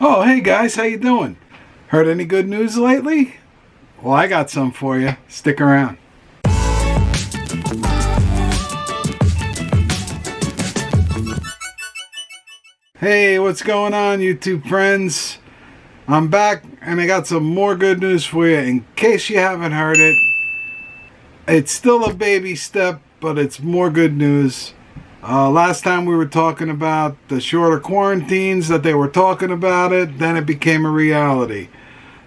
Oh, hey guys, how you doing? Heard any good news lately? Well, I got some for you. Stick around. Hey, what's going on, YouTube friends? I'm back, and I got some more good news for you. In case you haven't heard it, it's still a baby step, but it's more good news. Last time we were talking about the shorter quarantines, that they were talking about it, then it became a reality.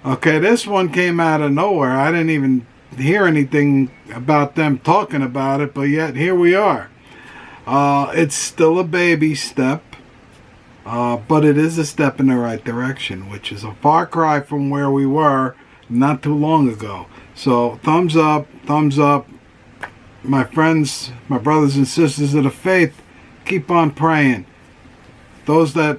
Okay, this one came out of nowhere. I didn't even hear anything about them talking about it, but yet here we are. It's still a baby step, but it is a step in the right direction, which is a far cry from where we were not too long ago. So thumbs up, thumbs up. My friends, my brothers and sisters of the faith, keep on praying. Those that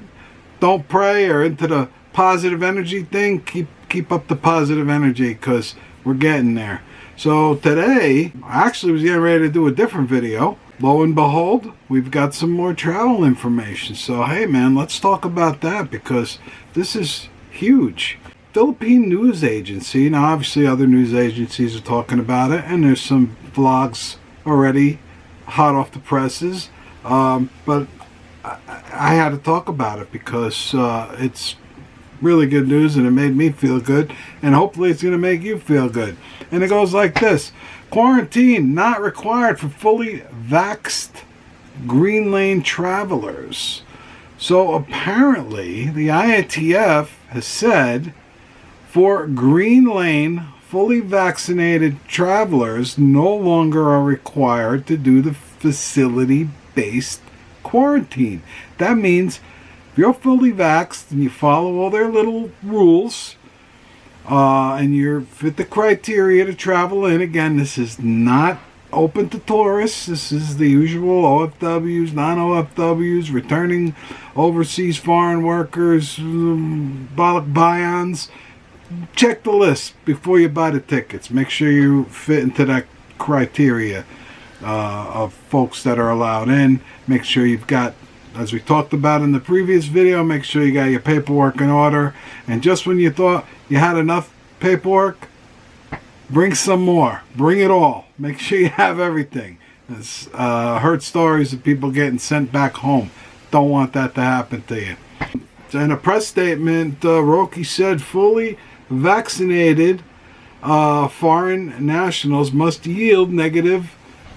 don't pray or into the positive energy thing, keep up the positive energy, because we're getting there. So today, I actually was getting ready to do a different video. Lo and behold, we've got some more travel information. So hey man, let's talk about that, because this is huge. Philippine news agency, now obviously other news agencies are talking about it, and there's some vlogs already hot off the presses, but I had to talk about it because it's really good news, and it made me feel good, and hopefully it's going to make you feel good. And it goes like this: quarantine not required for fully vaxxed green lane travelers. So apparently the IATF has said for green lane fully vaccinated travelers no longer are required to do the facility-based quarantine. That means if you're fully vaxxed and you follow all their little rules, and you're fit the criteria to travel in, again, this is not open to tourists. This is the usual OFWs, non-OFWs, returning overseas foreign workers, bions. Check the list before you buy the tickets. Make sure you fit into that criteria of folks that are allowed in. Make sure you've got, as we talked about in the previous video, make sure you got your paperwork in order. And just when you thought you had enough paperwork, bring some more. Bring it all. Make sure you have everything. It's heard stories of people getting sent back home. Don't want that to happen to you. In a press statement, Roki said fully vaccinated foreign nationals must yield negative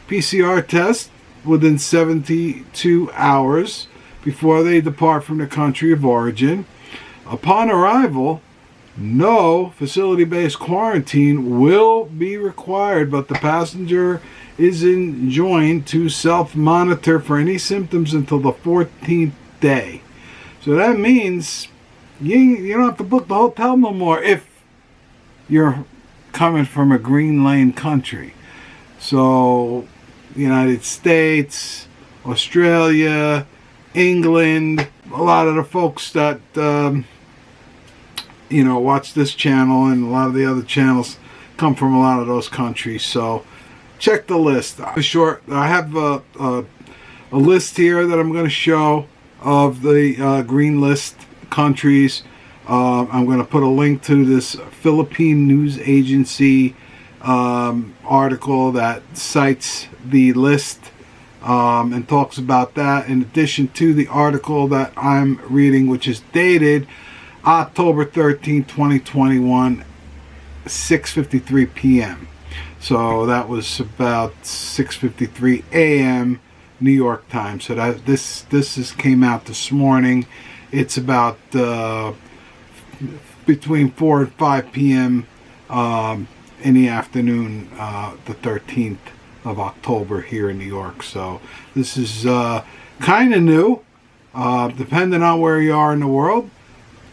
PCR test within 72 hours before they depart from the country of origin. Upon arrival, no facility-based quarantine will be required, but the passenger is enjoined to self-monitor for any symptoms until the 14th day. So that means you don't have to book the hotel no more if you're coming from a green lane country. So United States, Australia, England, a lot of the folks that watch this channel and a lot of the other channels come from a lot of those countries. So check the list. For short, I have a list here that I'm going to show of the green list countries. I'm going to put a link to this Philippine news agency article that cites the list and talks about that, in addition to the article that I'm reading, which is dated October 13, 2021, 6:53 p.m. So that was about 6:53 a.m. New York time. So that this came out this morning. It's about between 4 and 5 p.m. In the afternoon, the 13th of October here in New York. So this is kind of new, depending on where you are in the world.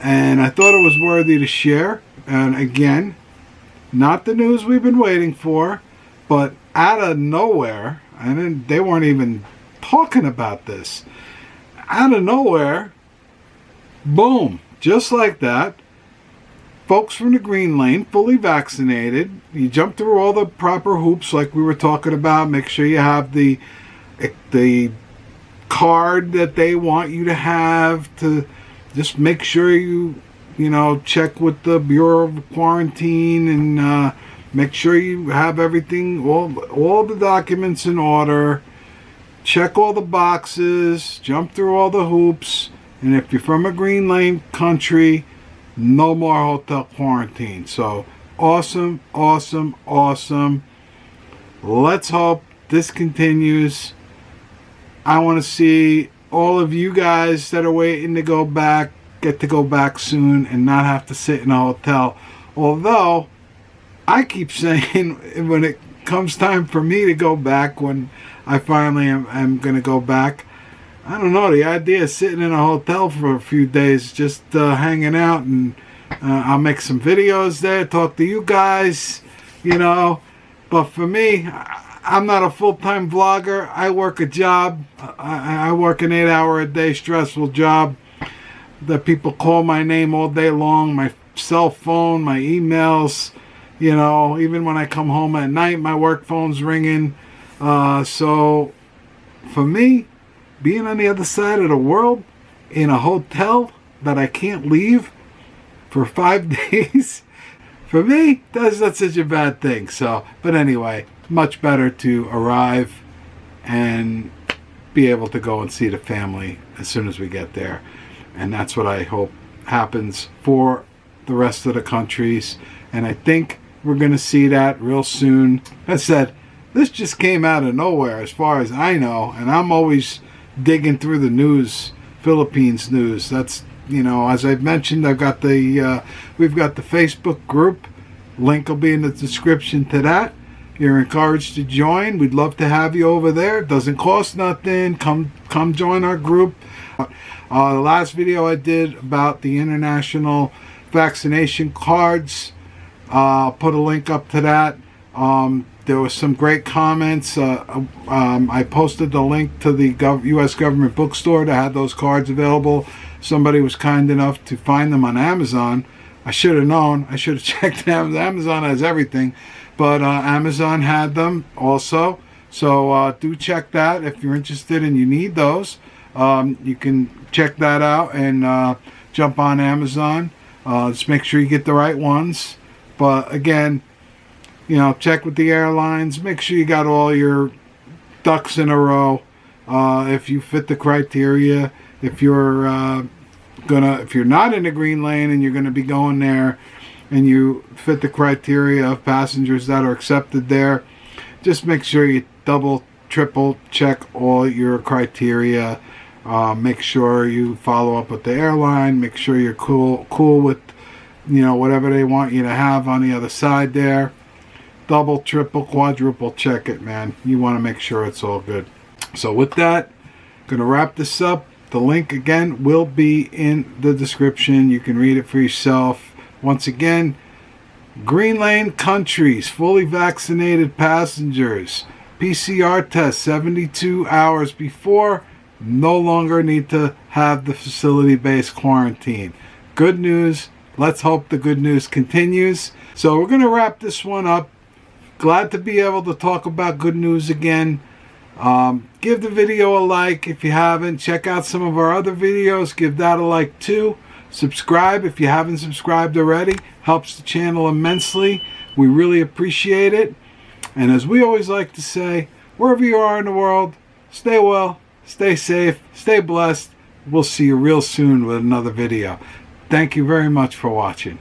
And I thought it was worthy to share. And again, not the news we've been waiting for, but out of nowhere, and then they weren't even talking about this. Out of nowhere, boom, just like that, folks from the green lane, fully vaccinated. You jump through all the proper hoops like we were talking about. Make sure you have the card that they want you to have to just make sure you check with the Bureau of Quarantine, and make sure you have everything, all the documents in order. Check all the boxes, jump through all the hoops, and if you're from a green lane country, no more hotel quarantine. So awesome, awesome, awesome. Let's hope this continues. I want to see all of you guys that are waiting to go back get to go back soon and not have to sit in a hotel. Although I keep saying when it comes time for me to go back, when I finally am going to go back, I don't know, the idea of sitting in a hotel for a few days, just hanging out, and I'll make some videos there, talk to you guys, but for me, I'm not a full-time vlogger. I work a job. I work an 8-hour-a-day stressful job that people call my name all day long, my cell phone, my emails, even when I come home at night, my work phone's ringing. So for me, being on the other side of the world in a hotel that I can't leave for 5 days, for me, that's not such a bad thing. So, but anyway, much better to arrive and be able to go and see the family as soon as we get there. And that's what I hope happens for the rest of the countries. And I think we're going to see that real soon. As I said, this just came out of nowhere as far as I know. And I'm always digging through the news, Philippines news. That's, as I've mentioned, we've got the Facebook group. Link will be in the description to that. You're encouraged to join. We'd love to have you over there. It doesn't cost nothing. Come join our group. The last video I did about the international vaccination cards, I'll put a link up to that. There was some great comments. I posted the link to the U.S. government bookstore that had those cards available. Somebody was kind enough to find them on Amazon. I should have known. I should have checked them. Amazon has everything. But Amazon had them also. So do check that if you're interested and you need those. You can check that out and jump on Amazon. Just make sure you get the right ones. But again, check with the airlines. Make sure you got all your ducks in a row. If you fit the criteria, if you're not in the green lane and you're gonna be going there, and you fit the criteria of passengers that are accepted there, just make sure you double, triple check all your criteria. Make sure you follow up with the airline. Make sure you're cool with whatever they want you to have on the other side there. Double, triple, quadruple check it, man. You want to make sure it's all good. So with that, gonna wrap this up. The link again will be in the description. You can read it for yourself. Once again, green lane countries, fully vaccinated passengers, PCR test 72 hours before, no longer need to have the facility-based quarantine. Good news. Let's hope the good news continues. So we're going to wrap this one up. Glad to be able to talk about good news again. Give the video a like if you haven't. Check out some of our other videos. Give that a like too. Subscribe if you haven't subscribed already. Helps the channel immensely. We really appreciate it. And as we always like to say, wherever you are in the world, stay well, stay safe, stay blessed. We'll see you real soon with another video. Thank you very much for watching.